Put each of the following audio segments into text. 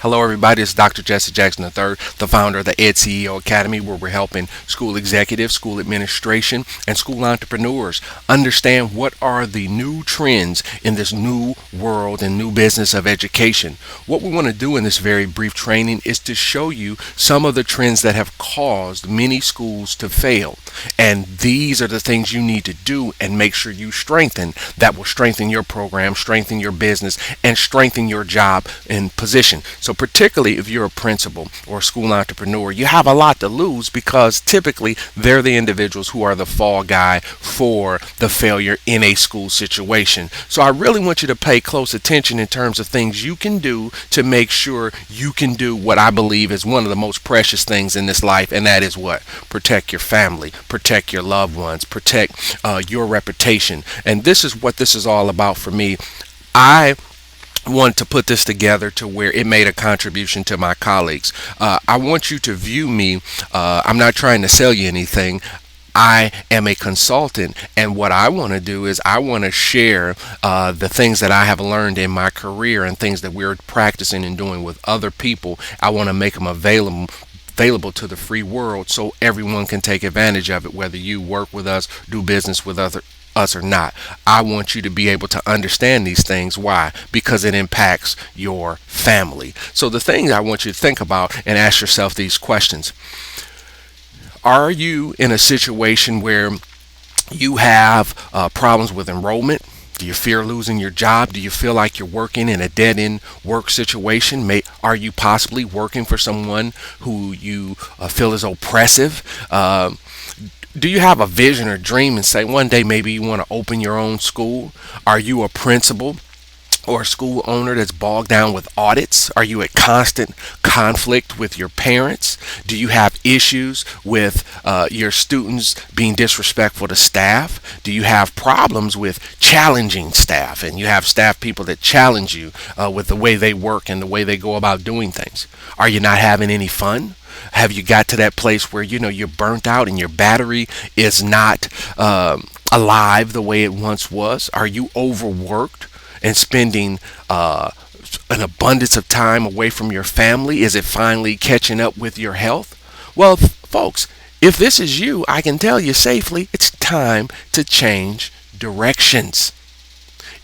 Hello, everybody. It's Dr. Jesse Jackson III, the founder of the Ed CEO Academy, where we're helping school executives, school administration, and school entrepreneurs understand what are the new trends in this new world and new business of education. What we want to do in this very brief training is to show you some of the trends that have caused many schools to fail. And these are the things you need to do and make sure you strengthen that will strengthen your program, strengthen your business, and strengthen your job and position. So particularly if you're a principal or a school entrepreneur, you have a lot to lose because typically they're the individuals who are the fall guy for the failure in a school situation. So I really want you to pay close attention in terms of things you can do to make sure you can do what I believe is one of the most precious things in this life, and that is what? Protect your family, protect your loved ones, protect your reputation. And this is what this is all about for me. I want to put this together to where it made a contribution to my colleagues. I want you to view me. I'm not trying to sell you anything. I am a consultant, and what I want to do is I want to share the things that I have learned in my career and things that we're practicing and doing with other people. I want to make them available to the free world so everyone can take advantage of it, whether you work with us, do business with us or not. I want you to be able to understand these things. Why? Because it impacts your family. So the thing I want you to think about and ask yourself these questions. Are you in a situation where you have problems with enrollment? Do you fear losing your job? Do you feel like you're working in a dead-end work situation? Are you possibly working for someone who you feel is oppressive? Do you have a vision or dream and say one day maybe you want to open your own school? Are you a principal or a school owner that's bogged down with audits? Are you at constant conflict with your parents? Do you have issues with your students being disrespectful to staff? Do you have problems with challenging staff, and you have staff people that challenge you with the way they work and the way they go about doing things? Are you not having any fun? Have you got to that place where you're burnt out and your battery is not alive the way it once was? Are you overworked and spending an abundance of time away from your family? Is it finally catching up with your health? Well, folks, if this is you, I can tell you safely, it's time to change directions.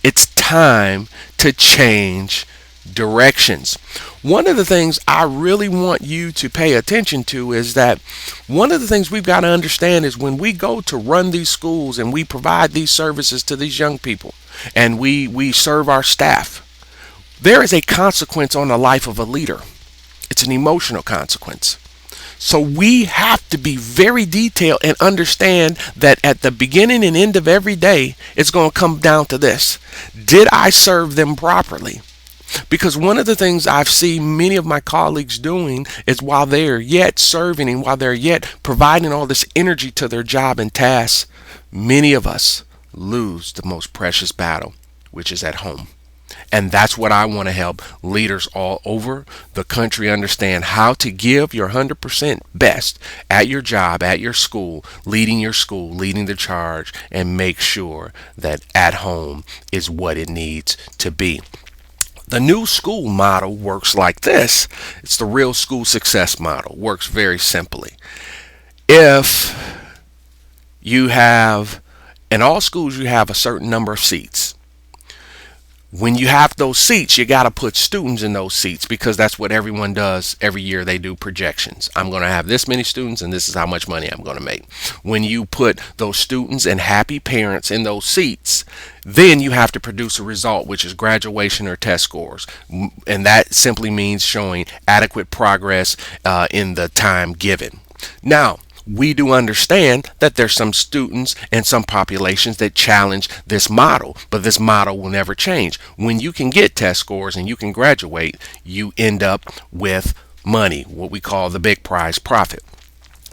It's time to change directions. One of the things I really want you to pay attention to is that one of the things we've got to understand is when we go to run these schools and we provide these services to these young people and we serve our staff, there is a consequence on the life of a leader. It's an emotional consequence. So we have to be very detailed and understand that at the beginning and end of every day, it's going to come down to this. Did I serve them properly? Because one of the things I've seen many of my colleagues doing is while they're yet serving and while they're yet providing all this energy to their job and tasks, many of us lose the most precious battle, which is at home. And that's what I want to help leaders all over the country understand, how to give your 100% best at your job, at your school, leading the charge, and make sure that at home is what it needs to be. The new school model works like this. It's the real school success model. Works very simply. If you have, in all schools, you have a certain number of seats. When you have those seats, you got to put students in those seats because that's what everyone does every year. They do projections. I'm going to have this many students and this is how much money I'm going to make. When you put those students and happy parents in those seats, then you have to produce a result, which is graduation or test scores. And that simply means showing adequate progress in the time given. Now, we do understand that there's some students and some populations that challenge this model, but this model will never change. When you can get test scores and you can graduate, you end up with money, what we call the big prize profit.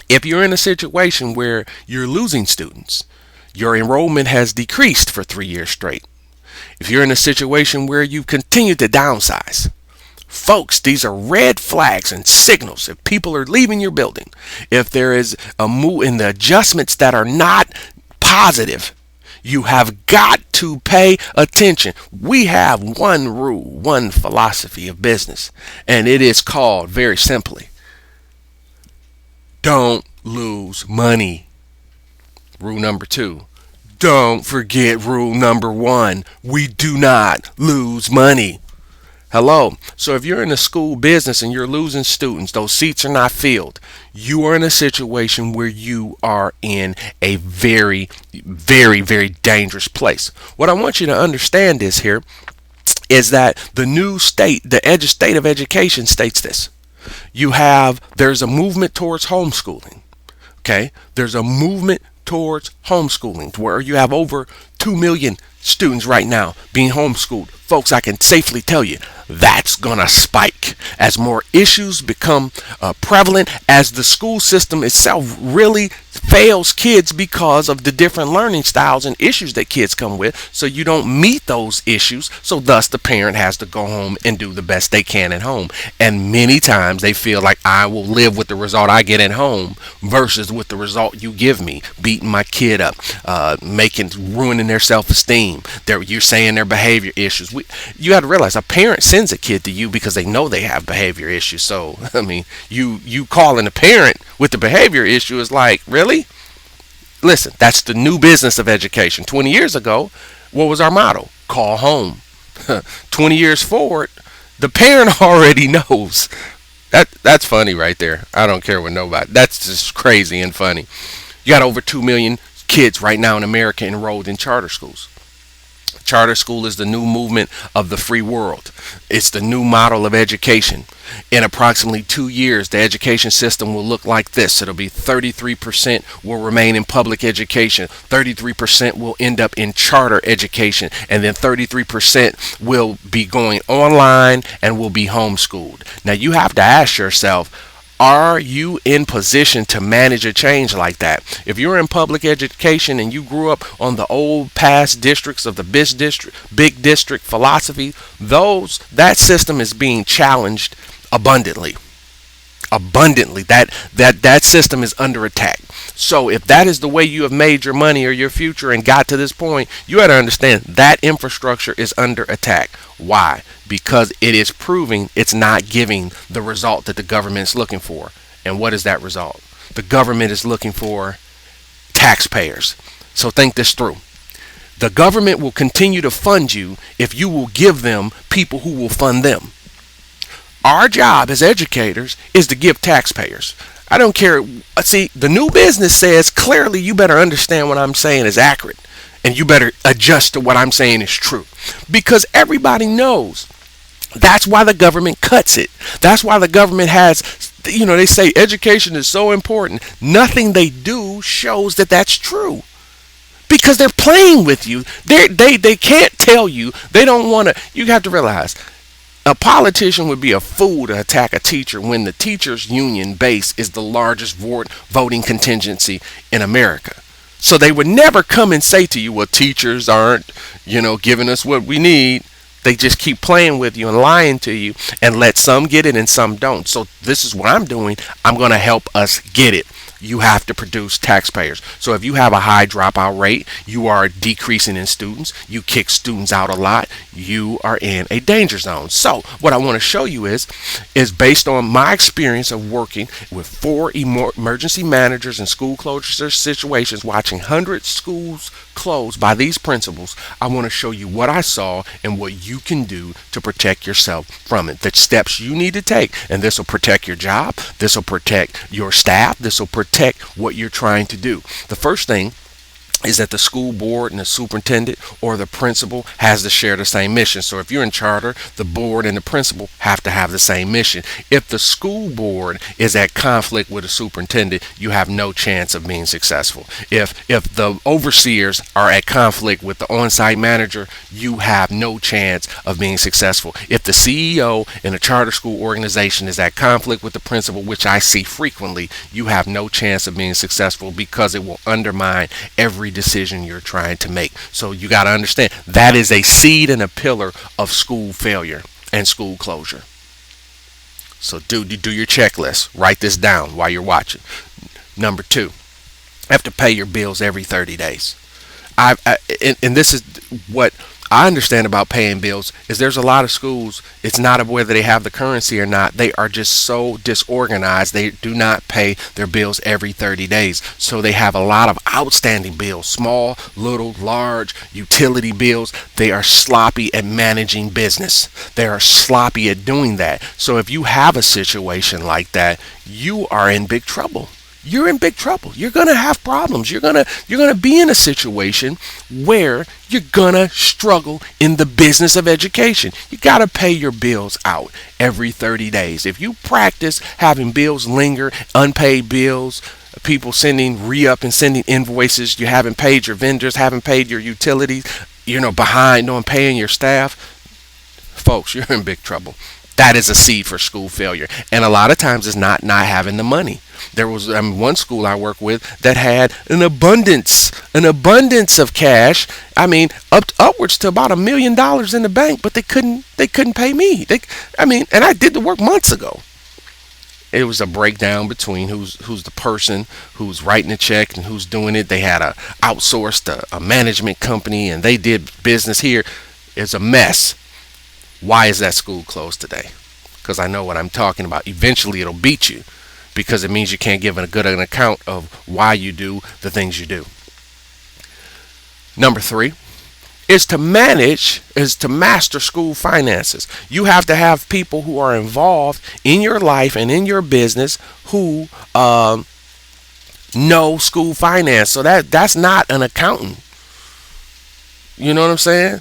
If you're in a situation where you're losing students, your enrollment has decreased for 3 years straight. If you're in a situation where you continue to downsize, folks, these are red flags and signals. If people are leaving your building, if there is a move in the adjustments that are not positive, You have got to pay attention. We have one rule, one philosophy of business, and it is called, very simply, don't lose money. Rule number 2. Don't forget rule number 1. We do not lose money. Hello. So if you're in a school business and you're losing students, those seats are not filled, you are in a situation where you are in a very, very, very dangerous place. What I want you to understand is that the new state, state of education states this. There's a movement towards homeschooling. Okay? There's a movement towards homeschooling to where you have over 2 million students right now being homeschooled. Folks, I can safely tell you that's gonna spike as more issues become prevalent, as the school system itself really fails kids because of the different learning styles and issues that kids come with. So you don't meet those issues, so thus the parent has to go home and do the best they can at home. And many times they feel like, I will live with the result I get at home versus with the result you give me, beating my kid up, ruining their self-esteem. You're saying their behavior issues. You got to realize a parent sends a kid to you because they know they have behavior issues. So I mean, you calling a parent with the behavior issue is like, really? Listen, that's the new business of education. 20 years ago, what was our motto? Call home. 20 years forward, the parent already knows. That's funny right there. I don't care what nobody. That's just crazy and funny. You got over 2 million kids right now in America enrolled in charter schools. Charter school is the new movement of the free world. It's the new model of education. In approximately 2 years, the education system will look like this. It'll be 33% will remain in public education, 33% will end up in charter education, and then 33% will be going online and will be homeschooled. Now you have to ask yourself, are you in position to manage a change like that? If you're in public education and you grew up on the old past districts of the big district philosophy, that system is being challenged abundantly. That system is under attack. So if that is the way you have made your money or your future and got to this point, you got to understand that infrastructure is under attack. Why? Because it is proving it's not giving the result that the government is looking for. And what is that result? The government is looking for taxpayers. So think this through. The government will continue to fund you if you will give them people who will fund them. Our job as educators is to give taxpayers. I don't care. See, the new business says clearly you better understand what I'm saying is accurate, and you better adjust to what I'm saying is true. Because everybody knows. That's why the government cuts it. That's why the government has, they say education is so important. Nothing they do shows that that's true. Because they're playing with you. They can't tell you. They don't want to. You have to realize, a politician would be a fool to attack a teacher when the teachers' union base is the largest voting contingency in America. So they would never come and say to you, well, teachers aren't, giving us what we need. They just keep playing with you and lying to you and let some get it and some don't. So this is what I'm doing. I'm going to help us get it. You have to produce taxpayers. So if you have a high dropout rate, you are decreasing in students, you kick students out a lot, you are in a danger zone. So what I want to show you is based on my experience of working with 4 emergency managers in school closure situations, watching hundreds of schools closed by these principals, I want to show you what I saw and what you can do to protect yourself from it. The steps you need to take, and this will protect your job, this will protect your staff, this will protect what you're trying to do. The first thing is that the school board and the superintendent or the principal has to share the same mission. So if you're in charter, the board and the principal have to have the same mission. If the school board is at conflict with the superintendent, you have no chance of being successful. If the overseers are at conflict with the on-site manager, you have no chance of being successful. If the CEO in a charter school organization is at conflict with the principal, which I see frequently, you have no chance of being successful because it will undermine every decision you're trying to make. So you got to understand that is a seed and a pillar of school failure and school closure. So do your checklist. Write this down while you're watching. Number 2, have to pay your bills every 30 days. And this is what I understand about paying bills is there's a lot of schools. It's not of whether they have the currency or not. They are just so disorganized. They do not pay their bills every 30 days. So they have a lot of outstanding bills, small, little, large, utility bills. They are sloppy at managing business. They are sloppy at doing that. So if you have a situation like that, you are in big trouble. You're in big trouble. You're going to have problems. You're going to be in a situation where you're going to struggle in the business of education. You got to pay your bills out every 30 days. If you practice having bills linger, unpaid bills, people sending re-up and sending invoices, you haven't paid your vendors, haven't paid your utilities, behind on paying your staff, folks, you're in big trouble. That is a seed for school failure. And a lot of times it's not having the money. There was one school I work with that had an abundance of cash. I mean, upwards to about $1 million in the bank, but they couldn't pay me. And I did the work months ago. It was a breakdown between who's the person who's writing the check and who's doing it. They had outsourced a management company and they did business here. It's a mess. Why is that school closed today? Because I know what I'm talking about. Eventually it'll beat you because it means you can't give a good an account of why you do the things you do. Number 3 is to master school finances. You have to have people who are involved in your life and in your business who know school finance. So that's not an accountant. You know what I'm saying?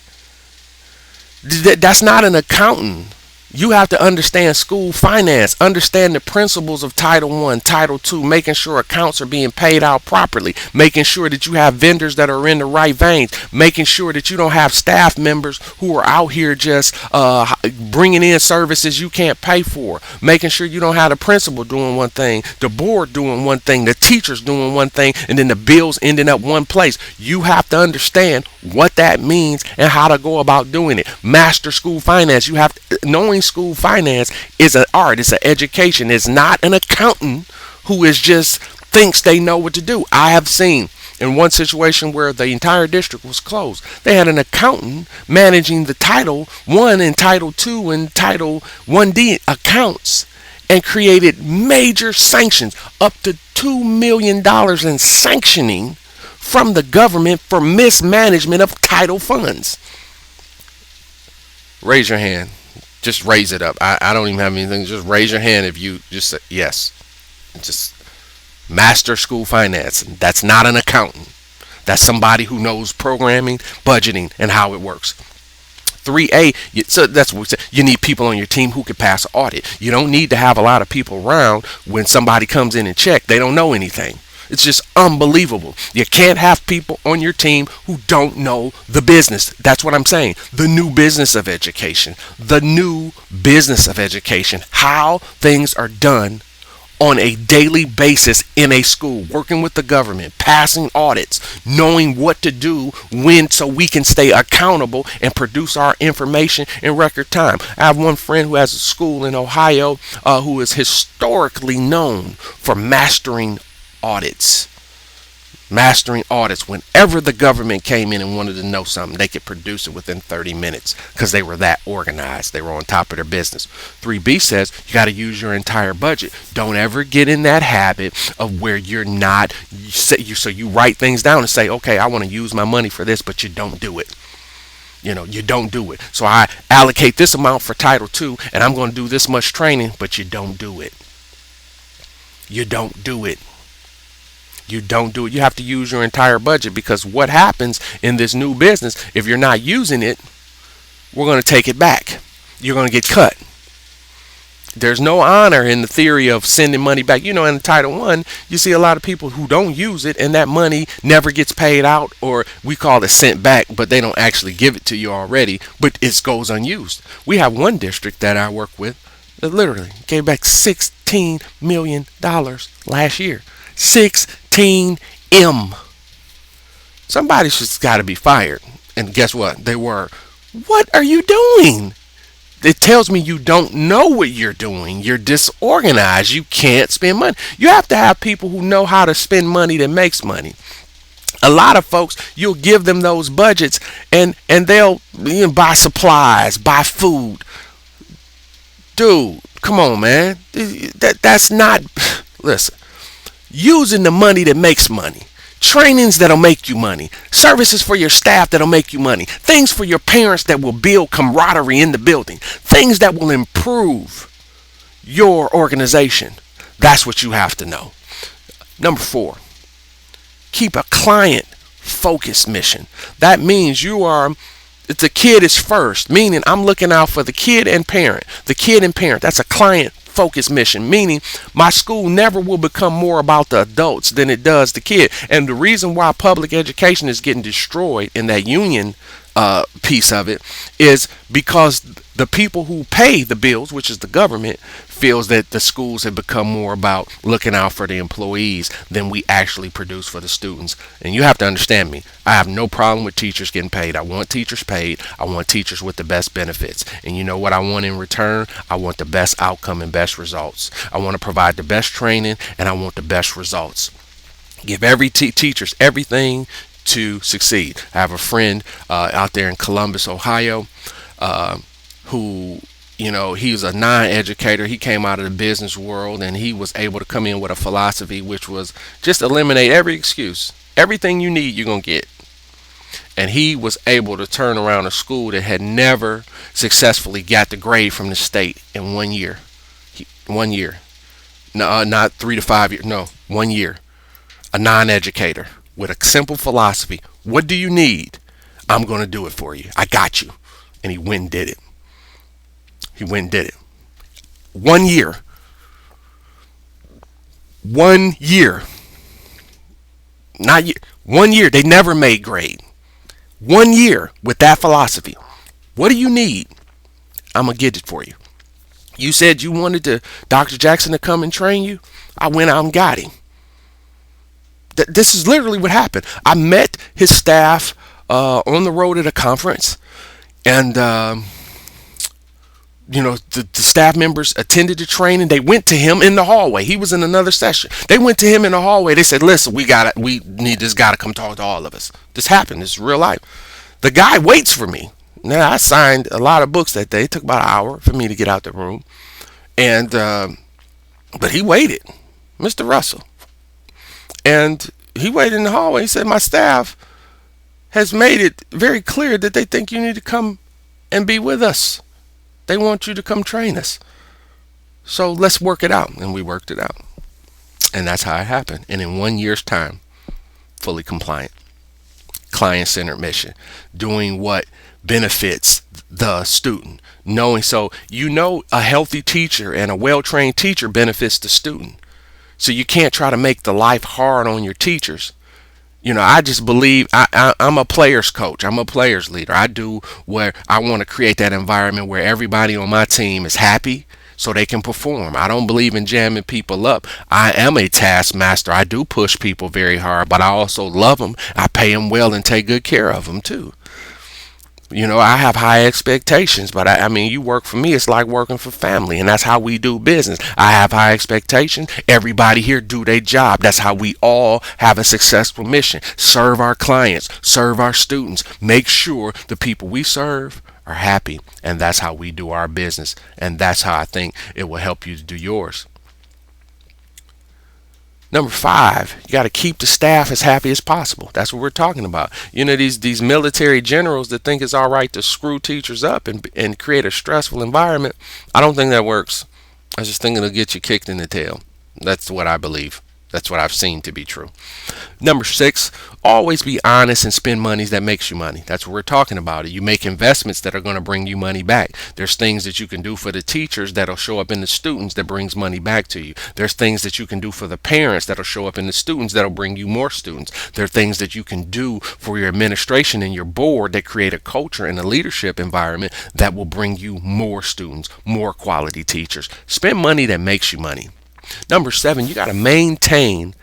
That's not an accountant. You have to understand school finance, understand the principles of Title I, Title II, making sure accounts are being paid out properly, making sure that you have vendors that are in the right veins, making sure that you don't have staff members who are out here just bringing in services you can't pay for, making sure you don't have the principal doing one thing, the board doing one thing, the teachers doing one thing, and then the bills ending up one place. You have to understand what that means and how to go about doing it. Master school finance. You have to, knowing school finance is an art, it's an education. It's not an accountant who is just thinks they know what to do. I have seen in one situation where the entire district was closed, they had an accountant managing the Title I and Title II and Title 1D accounts and created major sanctions, up to $2 million in sanctioning from the government for mismanagement of title funds. Raise your hand. Just raise it up. I don't even have anything. Just raise your hand if you just say yes. Just master school finance. That's not an accountant. That's somebody who knows programming, budgeting, and how it works. 3A, so that's what we say. You need people on your team who can pass an audit. You don't need to have a lot of people around when somebody comes in and check. They don't know anything. It's just unbelievable. You can't have people on your team who don't know the business. That's what I'm saying. The new business of education. The new business of education. How things are done on a daily basis in a school, working with the government, passing audits, knowing what to do when so we can stay accountable and produce our information in record time. I have one friend who has a school in Ohio who is historically known for mastering audits. Whenever the government came in and wanted to know something, they could produce it within 30 minutes because they were that organized. They were on top of their business. 3B says you got to use your entire budget. Don't ever get in that habit of where you're not, so you write things down and say, okay, I want to use my money for this, but you don't do it. You don't do it. So I allocate this amount for Title II and I'm going to do this much training, but you don't do it. You don't do it. You don't do it. You have to use your entire budget, because what happens in this new business, if you're not using it, we're going to take it back. You're going to get cut. There's no honor in the theory of sending money back. In the Title I, you see a lot of people who don't use it and that money never gets paid out, or we call it sent back, but they don't actually give it to you already, but it goes unused. We have one district that I work with that literally gave back $16 million last year. 16 M. Somebody's just got to be fired. And guess what? They were. What are you doing? It tells me you don't know what you're doing. You're disorganized. You can't spend money. You have to have people who know how to spend money that makes money. A lot of folks, you'll give them those budgets, and they'll, buy supplies, buy food. Dude, come on, man. That's not. Listen, using the money that makes money. Trainings that'll make you money. Services for your staff that'll make you money. Things for your parents that will build camaraderie in the building. Things that will improve your organization. That's what you have to know. Number 4, keep a client focused mission. That means the kid is first, meaning I'm looking out for the kid and parent. The kid and parent, that's a client focused mission, meaning my school never will become more about the adults than it does the kid. And the reason why public education is getting destroyed in that union piece of it is because the people who pay the bills, which is the government, feels that the schools have become more about looking out for the employees than we actually produce for the students. And you have to understand me. I have no problem with teachers getting paid. I want teachers paid. I want teachers with the best benefits. And you know what I want in return? I want the best outcome and best results. I want to provide the best training, and I want the best results. Give every teachers everything to succeed. I have a friend out there in Columbus, Ohio, who, he was a non-educator. He came out of the business world, and he was able to come in with a philosophy which was just eliminate every excuse. Everything you need, you're going to get. And he was able to turn around a school that had never successfully got the grade from the state in 1 year. 1 year. No, not 3 to 5 years. No, 1 year. A non-educator with a simple philosophy. What do you need? I'm going to do it for you. I got you. And he went and did it. He went and did it. 1 year. 1 year. Not year. 1 year. They never made grade. 1 year with that philosophy. What do you need? I'm going to get it for you. You said you wanted Dr. Jackson to come and train you. I went out and got him. This is literally what happened. I met his staff on the road at a conference, and the staff members attended the training. They went to him in the hallway. He was in another session. They went to him in the hallway. They said, "Listen, we need this guy to come talk to all of us." This happened. This is real life. The guy waits for me. Now, I signed a lot of books that day. It took about an hour for me to get out the room, and but he waited, Mr. Russell. And he waited in the hallway. He said, "My staff has made it very clear that they think you need to come and be with us. They want you to come train us. So let's work it out." And we worked it out. And that's how it happened. And in 1 year's time, fully compliant, client-centered mission, doing what benefits the student. A healthy teacher and a well-trained teacher benefits the student. So you can't try to make the life hard on your teachers. I just believe I'm a player's coach. I'm a player's leader. I do where I want to create that environment where everybody on my team is happy so they can perform. I don't believe in jamming people up. I am a taskmaster. I do push people very hard, but I also love them. I pay them well and take good care of them too. I have high expectations, but I mean, you work for me, it's like working for family, and that's how we do business. I have high expectations. Everybody here do their job. That's how we all have a successful mission. Serve our clients, serve our students, make sure the people we serve are happy, and that's how we do our business, and that's how I think it will help you to do yours. Number 5, you got to keep the staff as happy as possible. That's what we're talking about. These military generals that think it's all right to screw teachers up and create a stressful environment. I don't think that works. I just think it'll get you kicked in the tail. That's what I believe. That's what I've seen to be true. Number 6, always be honest and spend money that makes you money. That's what we're talking about. You make investments that are going to bring you money back. There's things that you can do for the teachers that'll show up in the students that brings money back to you. There's things that you can do for the parents that'll show up in the students that'll bring you more students. There are things that you can do for your administration and your board that create a culture and a leadership environment that will bring you more students, more quality teachers. Spend money that makes you money. Number 7, you got to maintain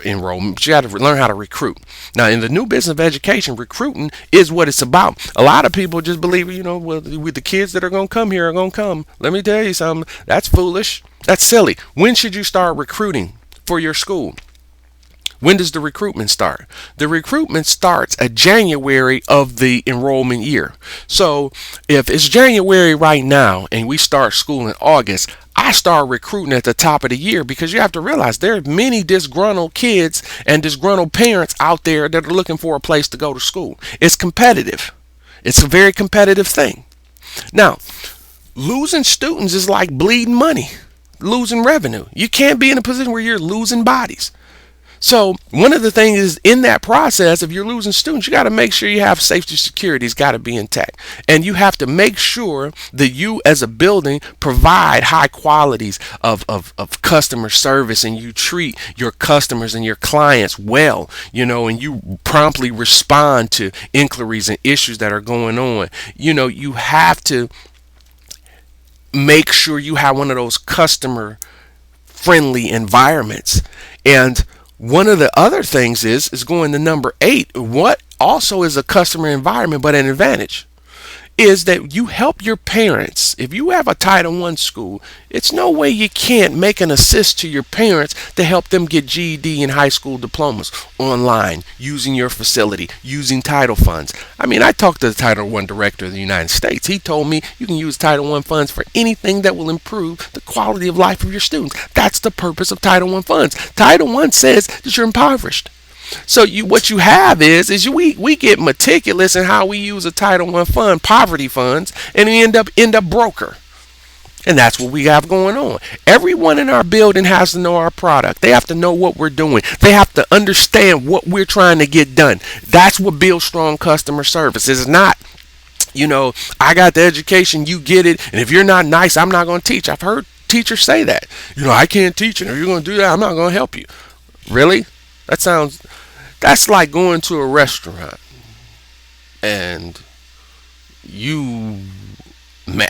enrollment, but you got to learn how to recruit. Now, in the new business of education, recruiting is what it's about. A lot of people just believe, with the kids that are going to come here are going to come. Let me tell you something. That's foolish. That's silly. When should you start recruiting for your school? When does the recruitment start? The recruitment starts at January of the enrollment year. So if it's January right now and we start school in August, I start recruiting at the top of the year, because you have to realize there are many disgruntled kids and disgruntled parents out there that are looking for a place to go to school. It's competitive. It's a very competitive thing. Now, losing students is like bleeding money, losing revenue. You can't be in a position where you're losing bodies. So one of the things is, in that process, if you're losing students, you got to make sure you have safety security's got to be intact. And you have to make sure that you as a building provide high qualities of customer service, and you treat your customers and your clients well, and you promptly respond to inquiries and issues that are going on. You have to make sure you have one of those customer friendly environments. And one of the other things is going to number 8. What also is a customer environment but an advantage is that you help your parents. If you have a Title I school, it's no way you can't make an assist to your parents to help them get GED and high school diplomas online, using your facility, using title funds. I mean, I talked to the Title I director of the United States. He told me you can use Title I funds for anything that will improve the quality of life of your students. That's the purpose of Title I funds. Title I says that you're impoverished. So what you have is we get meticulous in how we use a Title I fund, poverty funds, and we end up broker. And that's what we have going on. Everyone in our building has to know our product. They have to know what we're doing. They have to understand what we're trying to get done. That's what builds strong customer service. It's not, I got the education, you get it, and if you're not nice, I'm not going to teach. I've heard teachers say that. I can't teach, and if you're going to do that, I'm not going to help you. Really? That's like going to a restaurant and you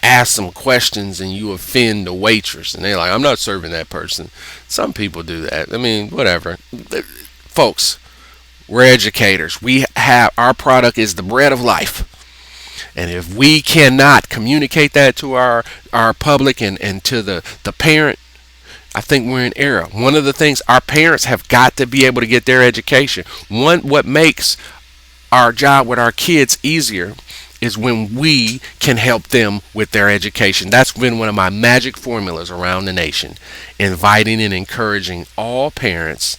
ask some questions and you offend the waitress, and they're like, I'm not serving that person. Some people do that. I mean, whatever. Folks, we're educators. Our product is the bread of life. And if we cannot communicate that to our public and to the parent, I think we're in error. One of the things, our parents have got to be able to get their education. What makes our job with our kids easier is when we can help them with their education. That's been one of my magic formulas around the nation, inviting and encouraging all parents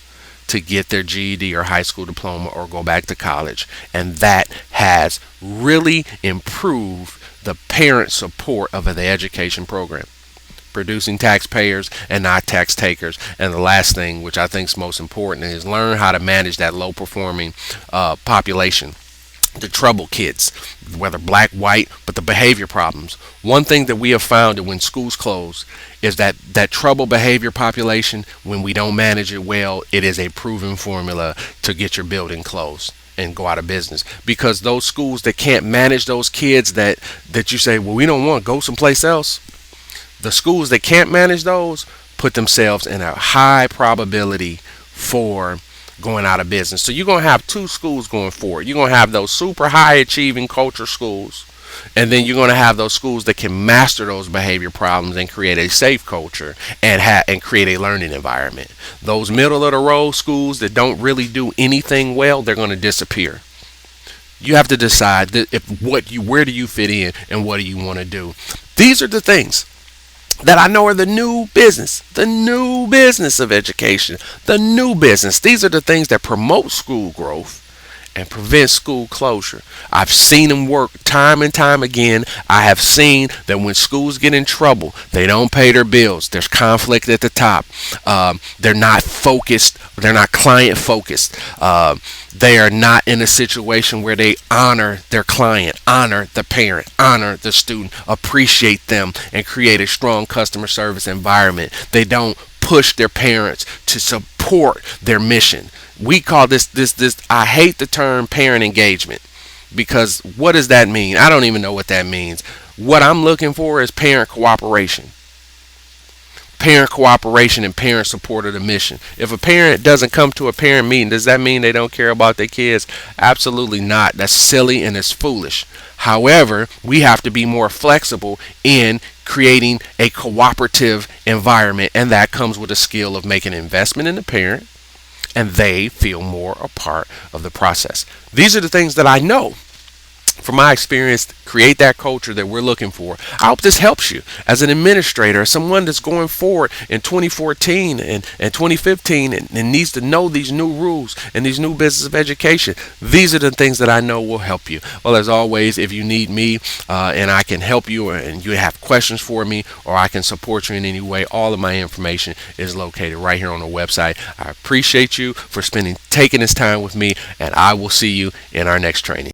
to get their GED or high school diploma or go back to college. And that has really improved the parent support of the education program, producing taxpayers and not tax takers. And the last thing, which I think is most important, is learn how to manage that low performing population, the trouble kids, whether black, white, but the behavior problems. One thing that we have found that when schools close is that trouble behavior population, when we don't manage it well, it is a proven formula to get your building closed and go out of business. Because those schools that can't manage those kids that you say, well, we don't want, go someplace else. The schools that can't manage those put themselves in a high probability for going out of business. So you're going to have 2 schools going forward. You're going to have those super high achieving culture schools, and then you're going to have those schools that can master those behavior problems and create a safe culture and create a learning environment. Those middle of the road schools that don't really do anything well, they're going to disappear. You have to decide that where do you fit in and what do you want to do. These are the things that I know are the new business of education, the new business. These are the things that promote school growth and prevent school closure. I've seen them work time and time again. I have seen that when schools get in trouble, they don't pay their bills. There's conflict at the top. They're not focused. They're not client focused. They are not in a situation where they honor their client, honor the parent, honor the student, appreciate them, and create a strong customer service environment. They don't push their parents to support their mission. We call this I hate the term parent engagement, because what does that mean? I don't even know what that means. What I'm looking for is parent cooperation. Parent cooperation and parent support of the mission. If a parent doesn't come to a parent meeting, does that mean they don't care about their kids? Absolutely not. That's silly and it's foolish. However, we have to be more flexible in creating a cooperative environment, and that comes with a skill of making an investment in the parent, and they feel more a part of the process. These are the things that I know from my experience create that culture that we're looking for. I hope this helps you as an administrator, someone that's going forward in 2014 and 2015 and needs to know these new rules and these new business of education. These are the things that I know will help you. Well, as always, if you need me and I can help you and you have questions for me or I can support you in any way, all of my information is located right here on the website. I appreciate you for taking this time with me, and I will see you in our next training.